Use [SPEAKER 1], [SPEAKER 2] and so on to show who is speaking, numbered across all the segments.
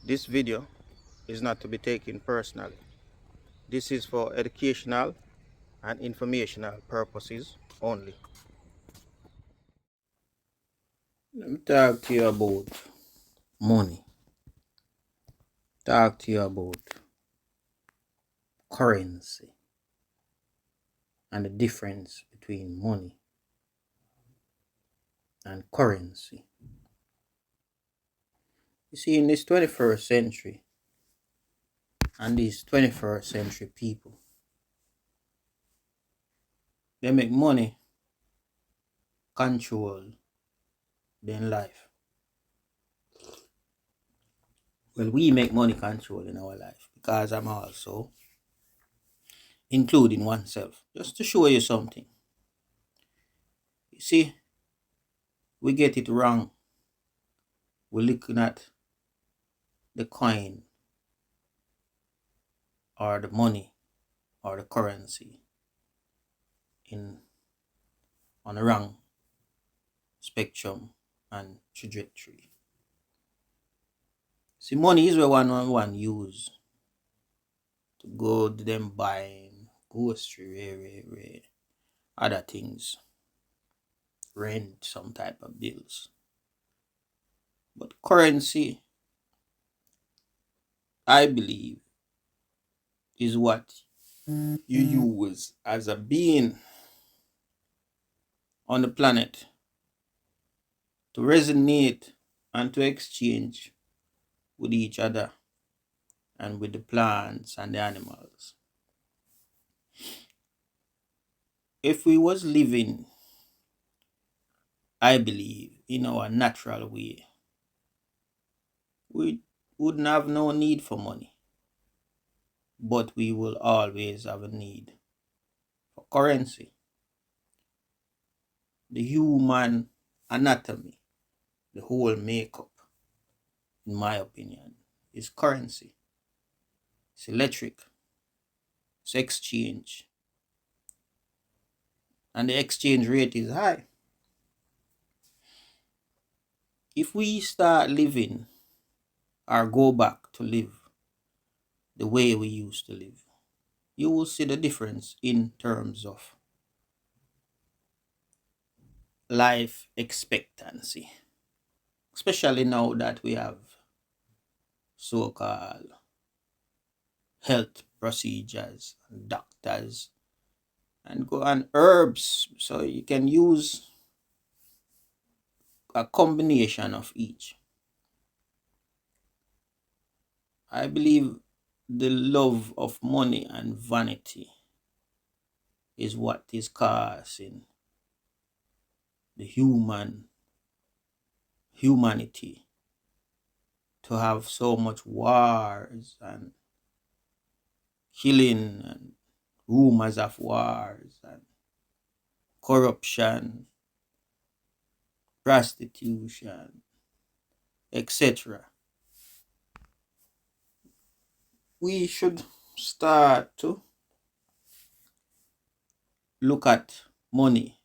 [SPEAKER 1] This video is not to be taken personally. This is for educational and informational purposes only. Let me talk to you about money. Talk to you about currency and the difference between money and currency. You see, in this 21st century and these 21st century people, they make money control their life. Well, we make money control in our life because I'm also including oneself. Just to show you something. You see, we get it wrong. We're looking at the coin or the money or the currency in on the wrong spectrum and trajectory. See, money is what one use to go to them buying grocery, other things, rent some type of bills. But currency, I believe, is what you use as a being on the planet to resonate and to exchange with each other and with the plants and the animals. If we was living, I believe, in our natural way, we wouldn't have no need for money, but we will always have a need for currency. The human anatomy, the whole makeup, in my opinion, is currency. It's electric, it's exchange, and the exchange rate is high. If we start living or go back to live the way we used to live, you will see the difference in terms of life expectancy, especially now that we have so-called health procedures and doctors and go on herbs, so you can use a combination of each. I believe the love of money and vanity is what is causing the humanity to have so much wars and killing and rumors of wars and corruption, prostitution, etc. We should start to look at money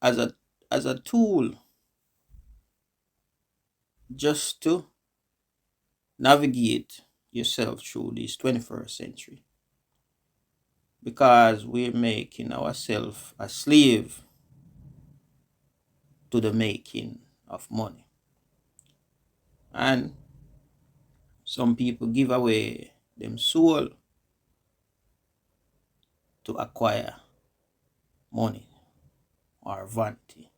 [SPEAKER 1] as a tool just to navigate yourself through this 21st century, because we're making ourselves a slave to the making of money. And some people give away them soul to acquire money or vanity.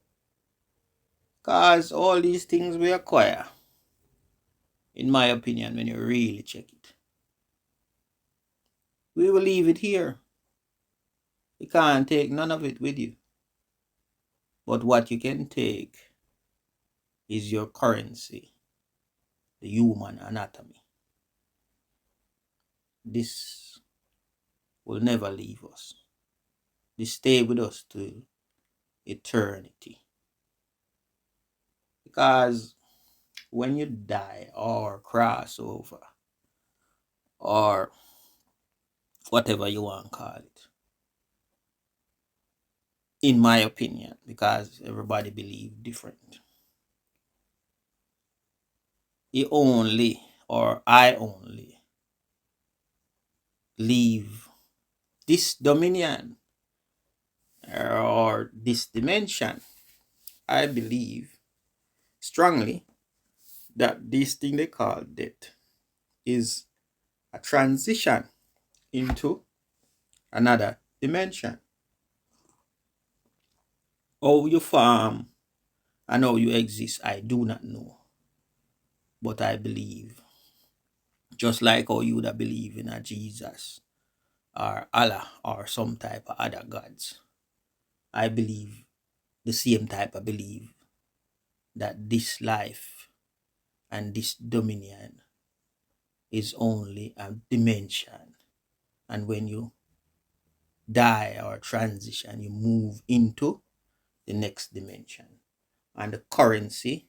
[SPEAKER 1] Because all these things we acquire, in my opinion, when you really check it, we will leave it here. You can't take none of it with you. But what you can take is your currency, the human anatomy. This will never leave us. This stay with us till eternity. Because when you die or cross over or whatever you want to call it, in my opinion, because everybody believe different, he only, or I only, leave this dominion or this dimension, I believe strongly that this thing they call death is a transition into another dimension. How you farm and how you exist, I do not know. But I believe, just like how you that believe in a Jesus or Allah or some type of other gods, I believe the same type of belief that this life and this dominion is only a dimension. And when you die or transition, you move into the next dimension. And the currency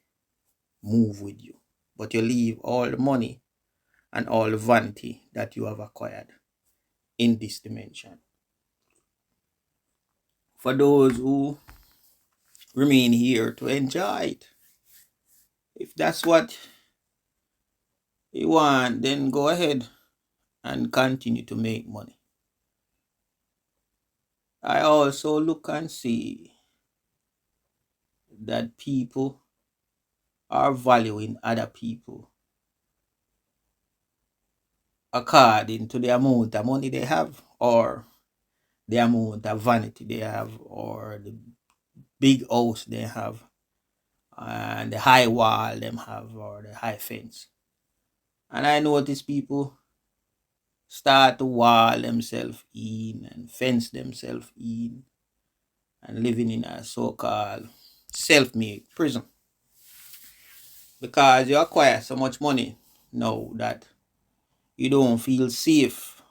[SPEAKER 1] move with you. But you leave all the money and all the vanity that you have acquired in this dimension. For those who remain here to enjoy it, if that's what you want, then go ahead and continue to make money. I also look and see that people are valuing other people according to the amount of money they have, or the amount of vanity they have, or the big house they have, and the high wall them have, or the high fence. And I notice people start to wall themselves in and fence themselves in and living in a so-called self-made prison, because you acquire so much money now that you don't feel safe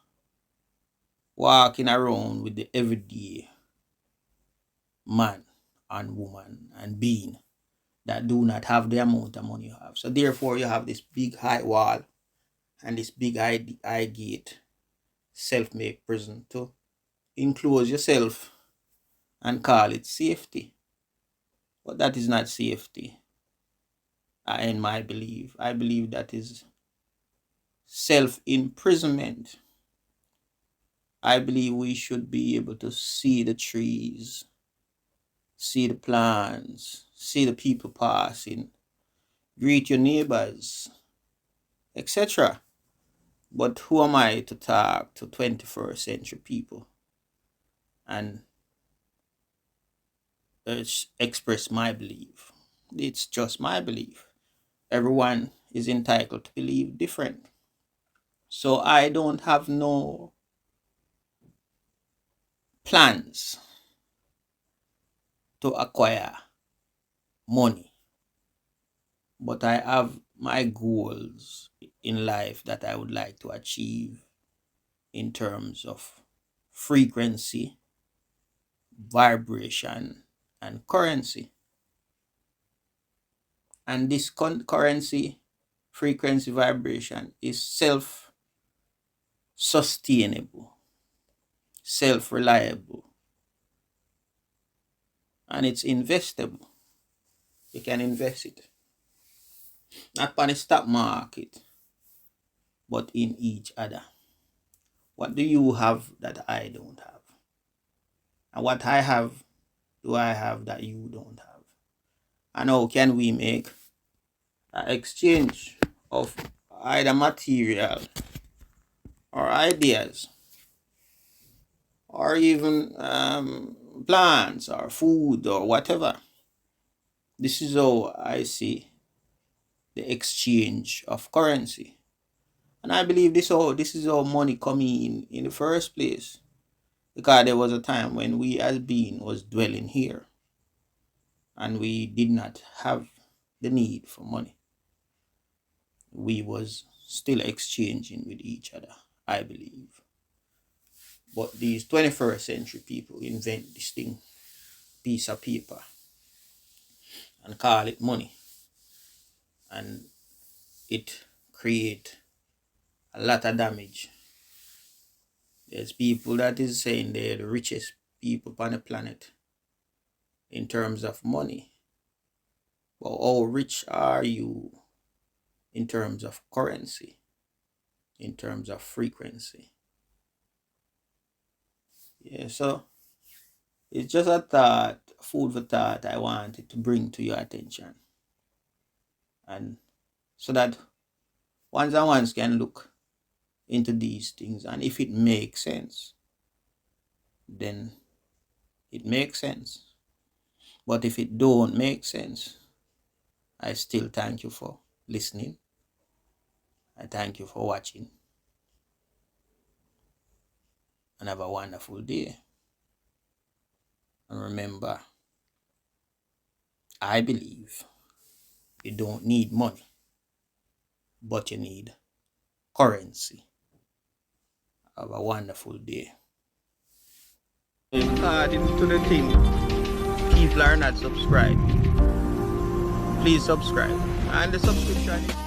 [SPEAKER 1] walking around with the everyday man and woman and being that do not have the amount of money you have. So therefore you have this big high wall and this big high gate, self-made prison to enclose yourself and call it safety. But that is not safety. In my belief, I believe that is self-imprisonment. I believe we should be able to see the trees, see the plants, see the people passing, greet your neighbors, etc. But who am I to talk to 21st century people and express my belief? It's just my belief. Everyone is entitled to believe different. So I don't have no plans to acquire money, but I have my goals in life that I would like to achieve in terms of frequency, vibration, and currency. And this currency, frequency, vibration is self-sustainable, self-reliable, and it's investable. You can invest it, not on the stock market, but in each other. What do you have that I don't have? And what I have, do I have that you don't have? And how can we make an exchange of either material or ideas or even plants or food or whatever? This is how I see the exchange of currency. And I believe this is how money coming in the first place. Because there was a time when we as being was dwelling here and we did not have the need for money. We was still exchanging with each other, I believe. But these 21st century people invent this thing, piece of paper, and call it money. And it create a lot of damage. There's people that is saying they're the richest people on the planet in terms of money. But how rich are you in terms of currency, in terms of frequency. Yeah, so it's just a thought, food for thought I wanted to bring to your attention. And so that once and once can look into these things, and if it makes sense, then it makes sense. But if it don't make sense, I still thank you for listening. I thank you for watching. And have a wonderful day. And remember, I believe you don't need money, but you need currency. Have a wonderful day. According to the thing, people are not subscribed. Please subscribe. And the subscription